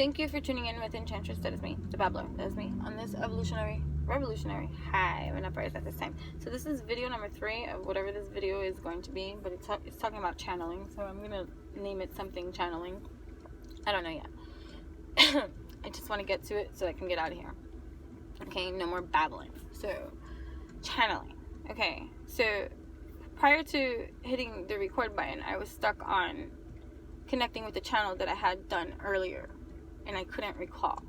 Thank you for tuning in with Enchantress. That is me, the Babbler. That is me on this revolutionary high. I'm not at this time. So this is video number 3 of whatever this video is going to be, but it's talking about channeling. So I'm gonna name it something channeling. I don't know yet. I just want to get to it so I can get out of here. Okay, no more babbling. So channeling. Okay, so prior to hitting the record button, I was stuck on connecting with the channel that I had done earlier, and I couldn't recall.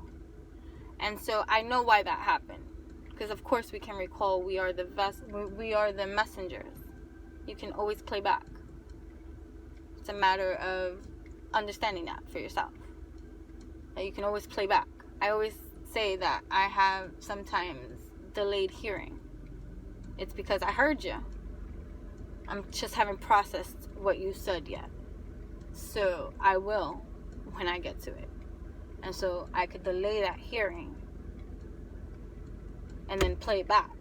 And so I know why that happened, because of course we can recall. We are the messengers. You can always play back. It's a matter of understanding that for yourself, that you can always play back. I always say that I have sometimes delayed hearing. It's because I heard you. I'm just haven't processed what you said yet. So I will when I get to it. And so I could delay that hearing and then play it back.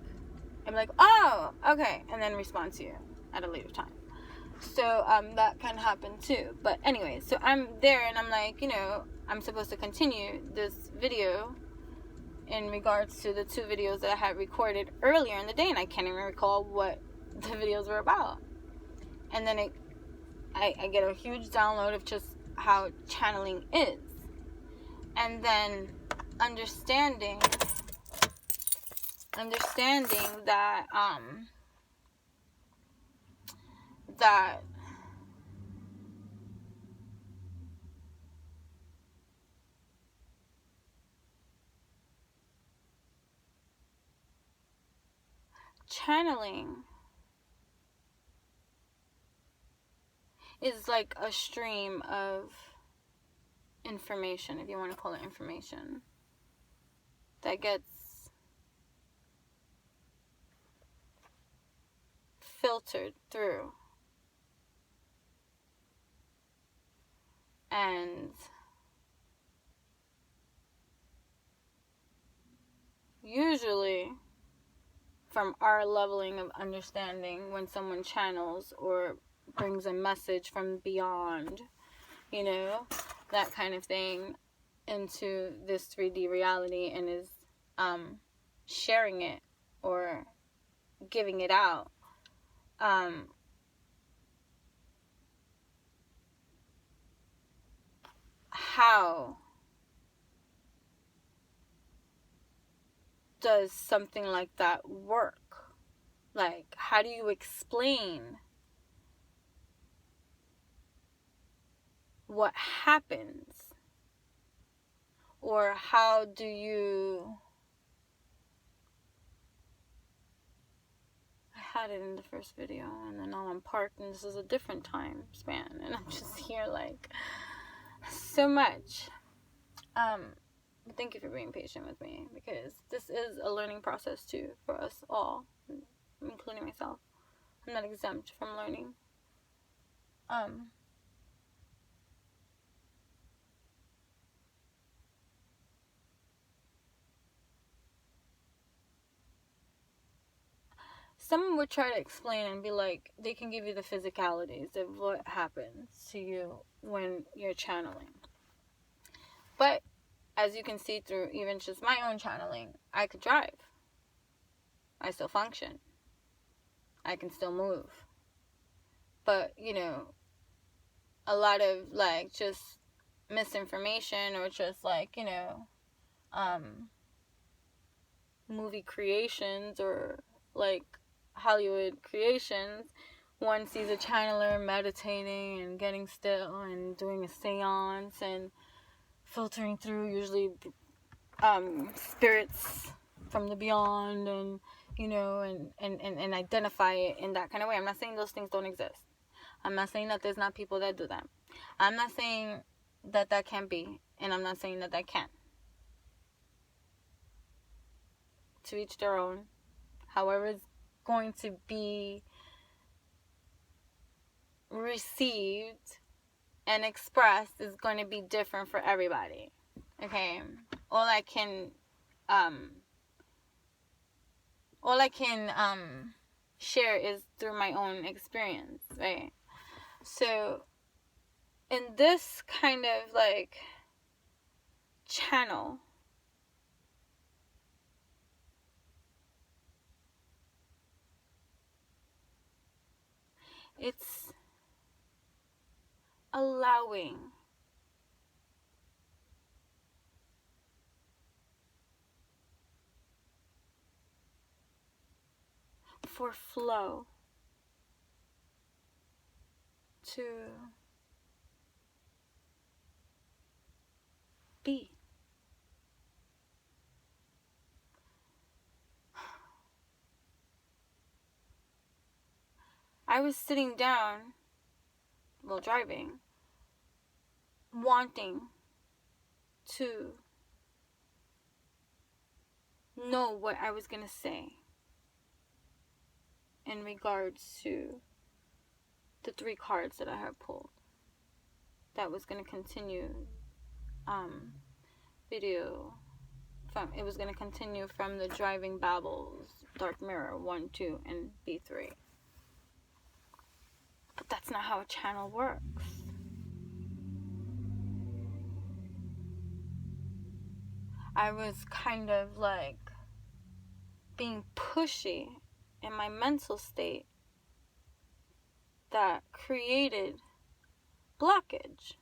I'm like, oh, okay. And then respond to you at a later time. So that can happen too. But anyway, so I'm there and I'm like, I'm supposed to continue this video in regards to the 2 videos that I had recorded earlier in the day, and I can't even recall what the videos were about. And then I get a huge download of just how channeling is. And then understanding that that channeling is like a stream of information, if you want to call it information, that gets filtered through. And usually from our leveling of understanding, when someone channels or brings a message from beyond, that kind of thing, into this 3D reality and is sharing it or giving it out, how does something like that work? Like, how do you explain what happens? Or how do you... I had it in the first video, and then now I'm parked, and this is a different time span, and I'm just here like so much. But thank you for being patient with me, because this is a learning process too for us all, including myself. I'm not exempt from learning. Someone would try to explain and be like, they can give you the physicalities of what happens to you when you're channeling. But as you can see through even just my own channeling, I could drive. I still function. I can still move. But, a lot of like just misinformation, or just like, movie creations, or like Hollywood creations, one sees a channeler meditating and getting still and doing a seance and filtering through usually spirits from the beyond, and and identify it in that kind of way. I'm not saying those things don't exist. I'm not saying that there's not people that do that. I'm not saying that can't be, and I'm not saying that can. To each their own. However it's going to be received and expressed is going to be different for everybody. Okay? All I can share is through my own experience, right? So in this kind of like channel it's allowing for flow to be. I was sitting down while driving, wanting to know what I was going to say in regards to the 3 cards that I had pulled. That was going to continue video from, it was going to continue from the Driving Babbles, Dark Mirror 1, 2, and B3. But that's not how a channel works. I was kind of like being pushy in my mental state that created blockage.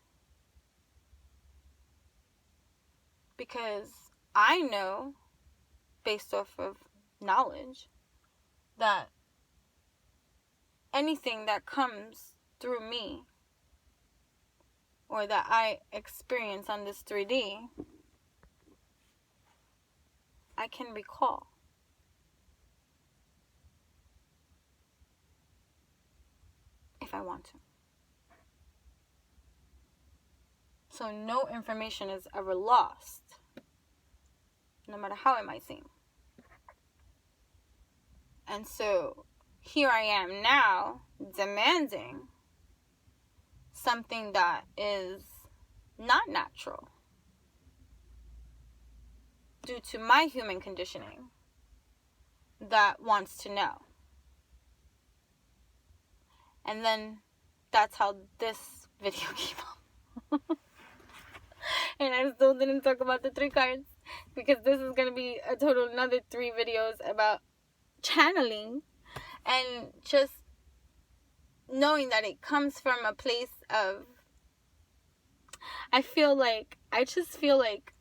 Because I know, based off of knowledge, that anything that comes through me or that I experience on this 3D, I can recall. If I want to. So no information is ever lost, no matter how it might seem. And so here I am now demanding something that is not natural due to my human conditioning that wants to know. And then that's how this video came up. And I still didn't talk about the 3 cards, because this is going to be a total another 3 videos about channeling, and just knowing that it comes from a place of, I just feel like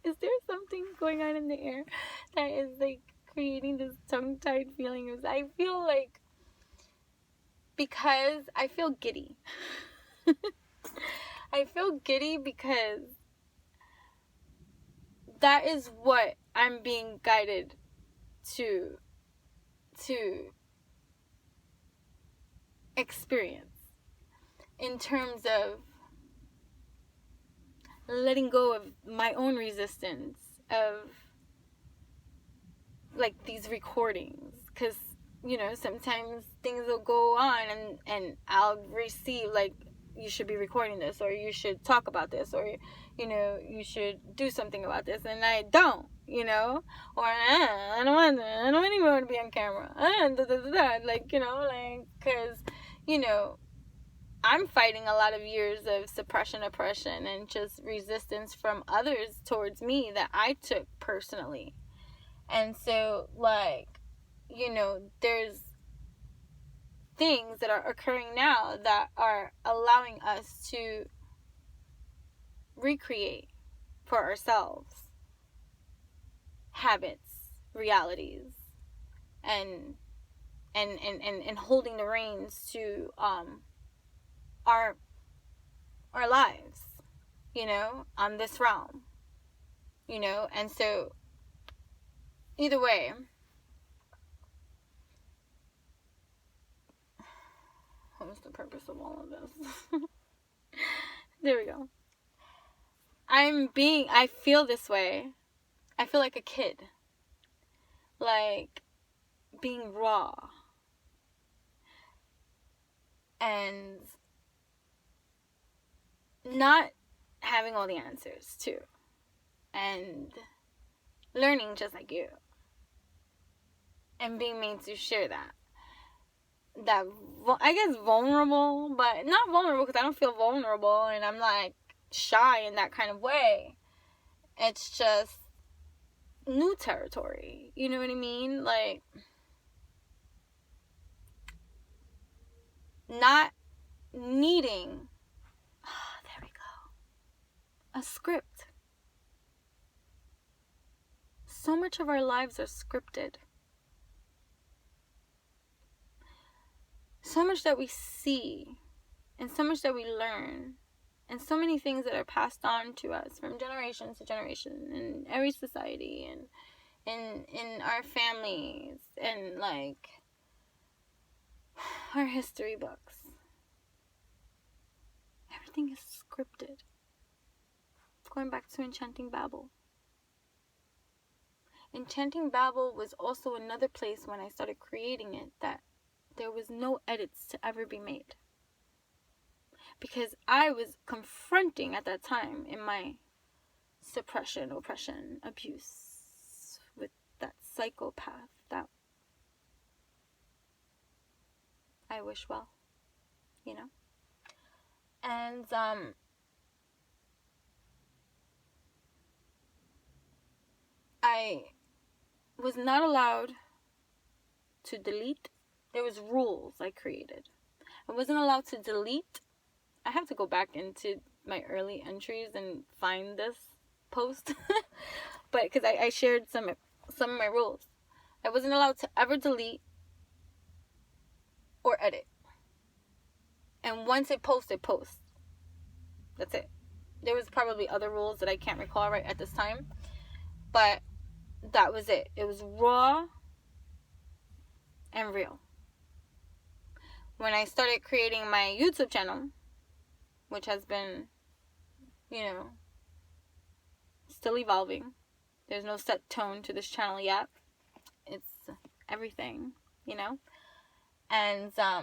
is there something going on in the air that is like creating this tongue-tied feeling? I feel like, because I feel giddy. I feel giddy because that is what I'm being guided to experience in terms of letting go of my own resistance of like these recordings, because sometimes things will go on and I'll receive like, you should be recording this, or you should talk about this, or you should do something about this, and I don't, or I don't even want to be on camera, because I'm fighting a lot of years of suppression, oppression, and just resistance from others towards me that I took personally. And so there's things that are occurring now that are allowing us to recreate for ourselves habits, realities, and holding the reins to our lives, on this realm, and so either way, what was the purpose of all of this? There we go. I feel this way. I feel like a kid. Like being raw. And not having all the answers too. And learning just like you. And being made to share that. I guess vulnerable, but not vulnerable because I don't feel vulnerable and I'm like shy in that kind of way. It's just new territory. You know what I mean? Like, not needing, there we go, a script. So much of our lives are scripted. So much that we see, and so much that we learn, and so many things that are passed on to us from generation to generation in every society and in our families and like our history books. Everything is scripted. Going back to Enchanting Babel. Enchanting Babel was also another place when I started creating it that there was no edits to ever be made. Because I was confronting at that time in my suppression, oppression, abuse with that psychopath that I wish well, you know? And I was not allowed to delete. There was rules I created. I wasn't allowed to delete. I have to go back into my early entries and find this post. But because I shared some of my rules. I wasn't allowed to ever delete or edit. And once it posts, it posts. That's it. There was probably other rules that I can't recall right at this time. But that was it. It was raw and real. When I started creating my YouTube channel, which has been, still evolving. There's no set tone to this channel yet. It's everything, And I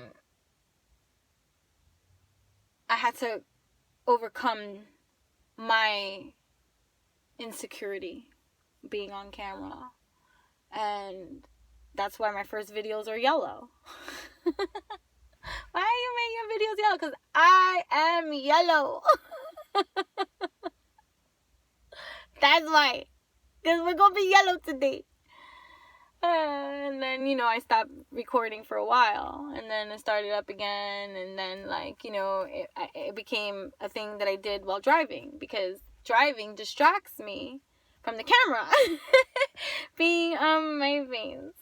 had to overcome my insecurity being on camera. And that's why my first videos are yellow. Why are you making videos yellow? Because I am yellow. That's why. Because we're going to be yellow today. And then, I stopped recording for a while. And then it started up again. And then, it became a thing that I did while driving. Because driving distracts me from the camera being on my face.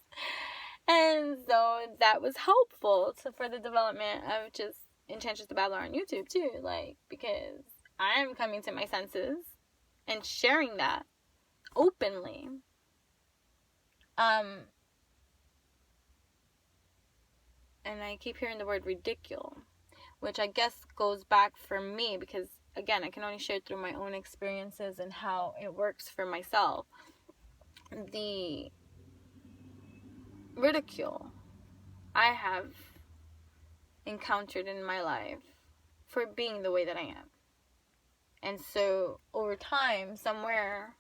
And so that was helpful for the development of just Enchantress the Babbler on YouTube too. Because I'm coming to my senses and sharing that openly. And I keep hearing the word ridicule, which I guess goes back for me because, again, I can only share through my own experiences and how it works for myself. The ridicule I have encountered in my life for being the way that I am. And so over time, somewhere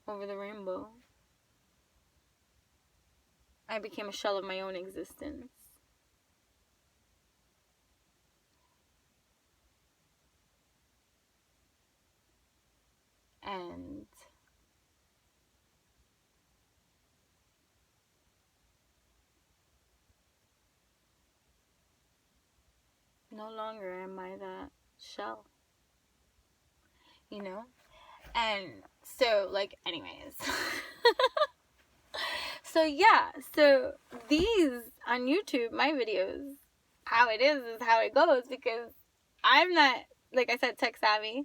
over the rainbow, I became a shell of my own existence. And no longer am I that shell. And so, anyways. So these on YouTube, my videos, how it is how it goes, because I'm not, like I said, tech savvy.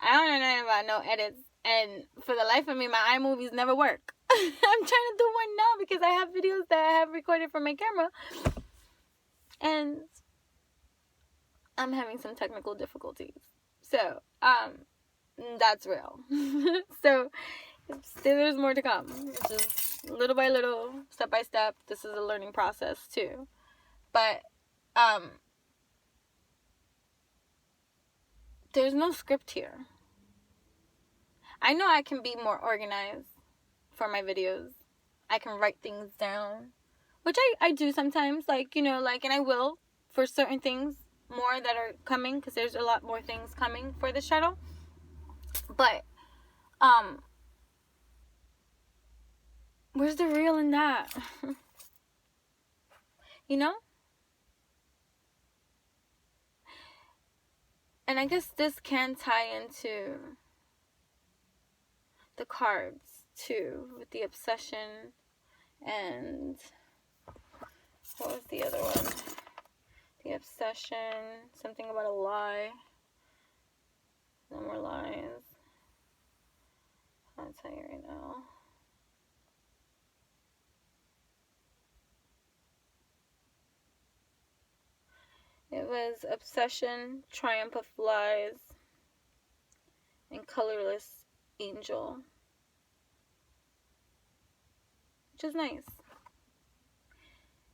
I don't know nothing about no edits, and for the life of me, my iMovies never work. I'm trying to do one now because I have videos that I have recorded from my camera, and I'm having some technical difficulties. So, that's real. So, there's more to come. Just little by little, step by step. This is a learning process too. But, there's no script here. I know I can be more organized for my videos. I can write things down, which I do sometimes, and I will for certain things. more that are coming, because there's a lot more things coming for the shadow. But where's the real in that? You know? And I guess this can tie into the cards too, with the obsession and what was the other one? The obsession, something about a lie. No more lies. I'll tell you right now. It was obsession, triumph of lies, and colorless angel. Which is nice.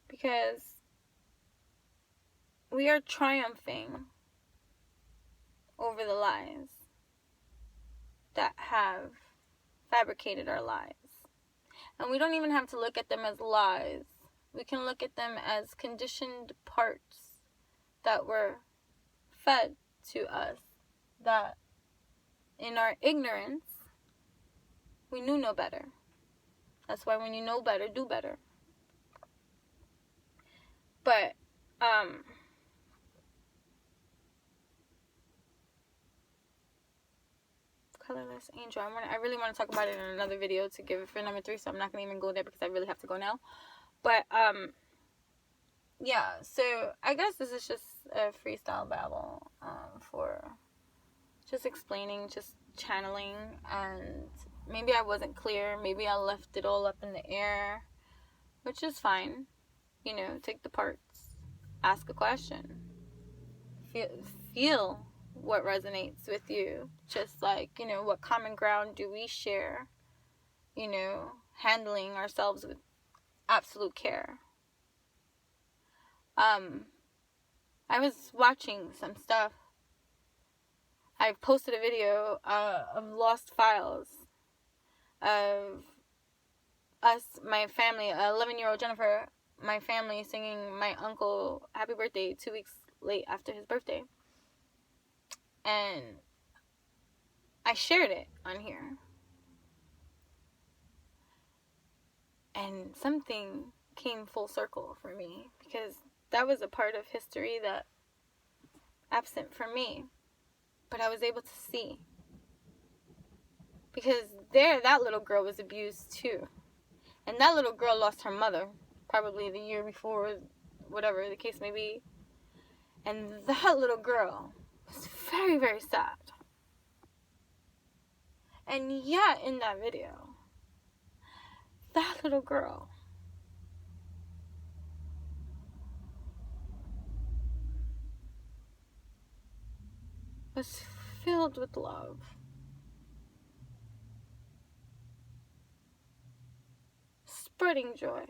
Because we are triumphing over the lies that have fabricated our lives. And we don't even have to look at them as lies. We can look at them as conditioned parts that were fed to us, that in our ignorance, we knew no better. That's why when you know better, do better. But, colorless angel. I really want to talk about it in another video to give it for number 3, so I'm not going to even go there because I really have to go now. But, yeah, so I guess this is just a freestyle babble for just explaining, just channeling, and maybe I wasn't clear, maybe I left it all up in the air, which is fine. You know, take the parts, ask a question, feel what resonates with you, just like, you know, what common ground do we share, you know, handling ourselves with absolute care. I was watching some stuff. I posted a video of lost files of us, my family, 11-year-old Jennifer, my family singing my uncle happy birthday 2 weeks late after his birthday. And I shared it on here. And something came full circle for me, because that was a part of history that absent from me, but I was able to see, because that little girl was abused too, and that little girl lost her mother probably the year before, whatever the case may be, and that little girl was very, very sad. And yet in that video, that little girl was filled with love. Spreading joy.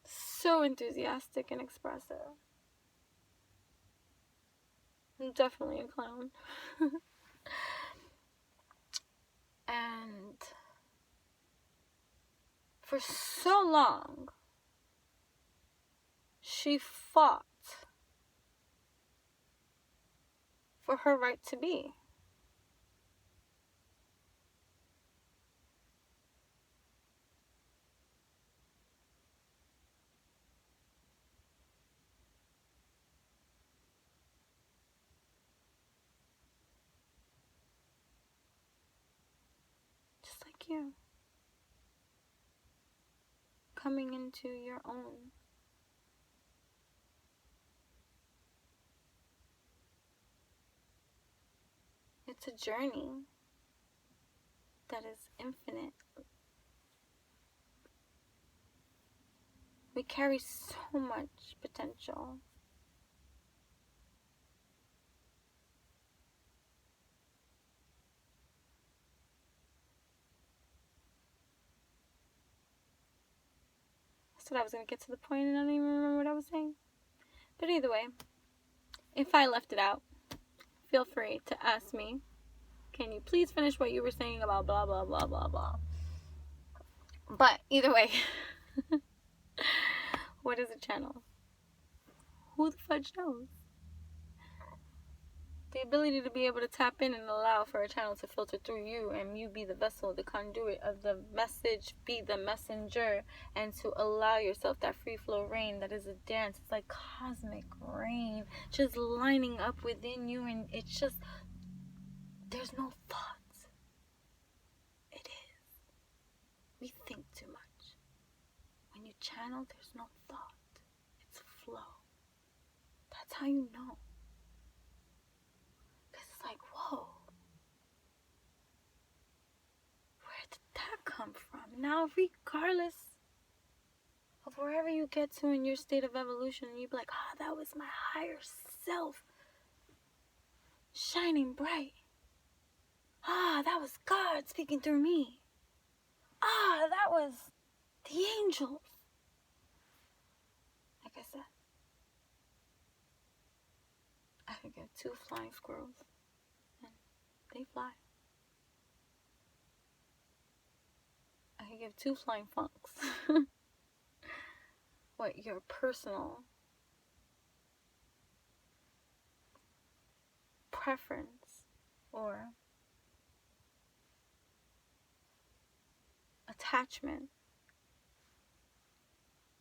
So enthusiastic and expressive. I'm definitely a clown. And for so long, she fought for her right to be. Just like you. Coming into your own. It's a journey that is infinite. We carry so much potential. I said I was going to get to the point and I don't even remember what I was saying. But either way, if I left it out, feel free to ask me, can you please finish what you were saying about blah, blah, blah, blah, blah. But either way, what is a channel? who the fudge knows? The ability to be able to tap in and allow for a channel to filter through you, and you be the vessel, the conduit of the message, be the messenger, and to allow yourself that free flow rain that is a dance. It's like cosmic rain just lining up within you, and it's just, there's no thoughts. It is. We think too much. When you channel, there's no thought. It's flow. That's how you know. Because it's like, whoa. Where did that come from? Now, regardless of wherever you get to in your state of evolution, you be like, that was my higher self shining bright. That was God speaking through me. That was the angels. Like I said, I could get 2 flying squirrels and they fly. I could give 2 flying funks. What your personal preference or attachment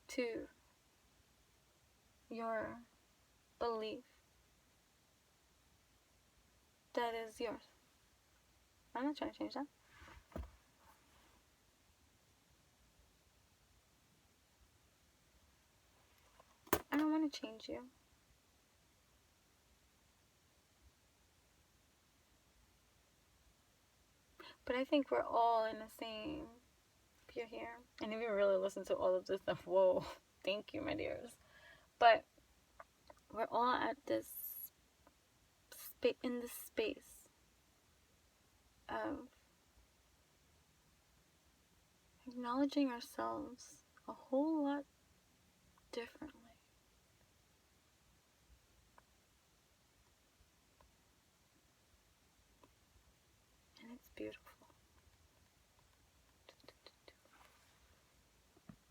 to your belief that is yours. I'm not trying to change that. I don't want to change you. But I think we're all in the same, if you're here, and if you really listen to all of this stuff, whoa, thank you, my dears. But we're all at this in this space of acknowledging ourselves a whole lot differently. And it's beautiful.